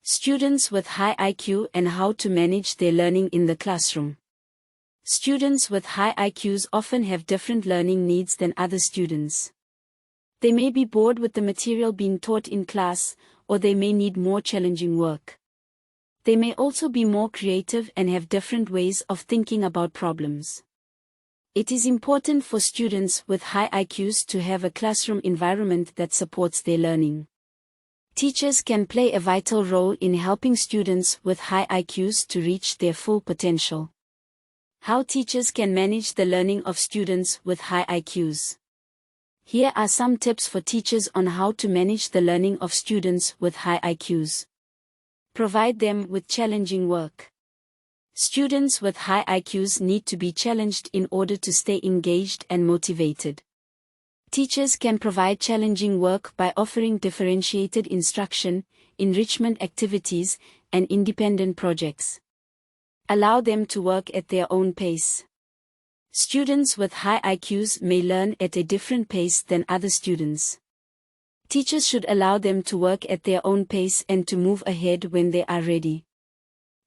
Students with high IQ and how to manage their learning in the classroom. Students with high IQs often have different learning needs than other students. They may be bored with the material being taught in class, or they may need more challenging work. They may also be more creative and have different ways of thinking about problems. It is important for students with high IQs to have a classroom environment that supports their learning. Teachers can play a vital role in helping students with high IQs to reach their full potential. How teachers can manage the learning of students with high IQs. Here are some tips for teachers on how to manage the learning of students with high IQs. Provide them with challenging work. Students with high IQs need to be challenged in order to stay engaged and motivated. Teachers can provide challenging work by offering differentiated instruction, enrichment activities, and independent projects. Allow them to work at their own pace. Students with high IQs may learn at a different pace than other students. Teachers should allow them to work at their own pace and to move ahead when they are ready.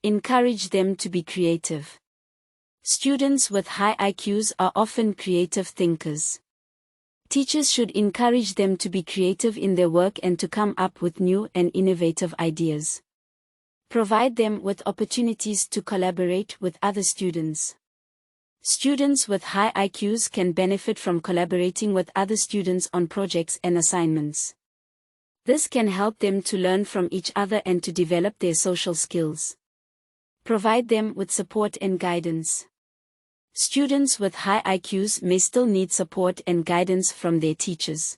Encourage them to be creative. Students with high IQs are often creative thinkers. Teachers should encourage them to be creative in their work and to come up with new and innovative ideas. Provide them with opportunities to collaborate with other students. Students with high IQs can benefit from collaborating with other students on projects and assignments. This can help them to learn from each other and to develop their social skills. Provide them with support and guidance. Students with high IQs may still need support and guidance from their teachers.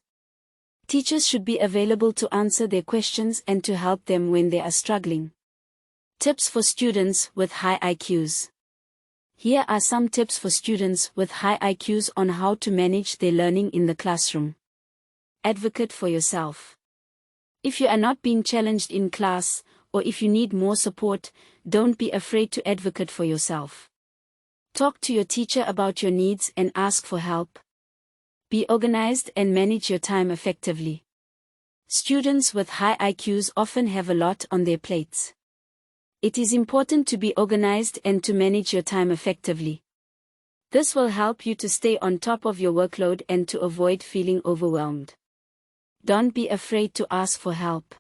Teachers should be available to answer their questions and to help them when they are struggling. Tips for students with high IQs. Here are some tips for students with high IQs on how to manage their learning in the classroom. Advocate for yourself. If you are not being challenged in class, or if you need more support, don't be afraid to advocate for yourself. Talk to your teacher about your needs and ask for help. Be organized and manage your time effectively. Students with high IQs often have a lot on their plates. It is important to be organized and to manage your time effectively. This will help you to stay on top of your workload and to avoid feeling overwhelmed. Don't be afraid to ask for help.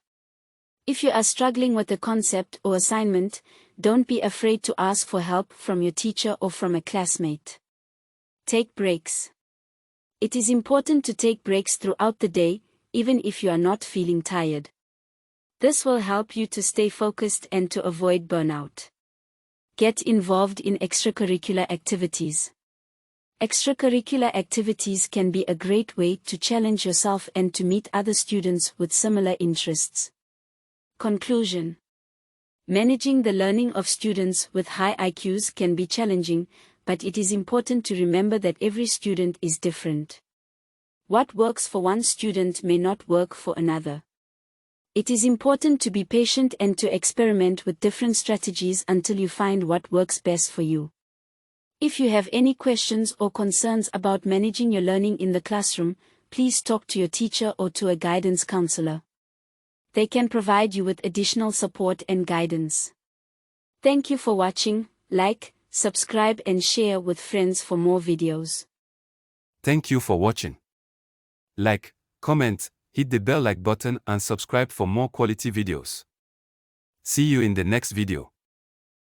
If you are struggling with a concept or assignment, don't be afraid to ask for help from your teacher or from a classmate. Take breaks. It is important to take breaks throughout the day, even if you are not feeling tired. This will help you to stay focused and to avoid burnout. Get involved in extracurricular activities. Extracurricular activities can be a great way to challenge yourself and to meet other students with similar interests. Conclusion. Managing the learning of students with high IQs can be challenging, but it is important to remember that every student is different. What works for one student may not work for another. It is important to be patient and to experiment with different strategies until you find what works best for you. If you have any questions or concerns about managing your learning in the classroom, please talk to your teacher or to a guidance counselor. They can provide you with additional support and guidance. Thank you for watching. Like, subscribe and share with friends for more videos. Thank you for watching. Like, comment, hit the bell like button and subscribe for more quality videos. See you in the next video.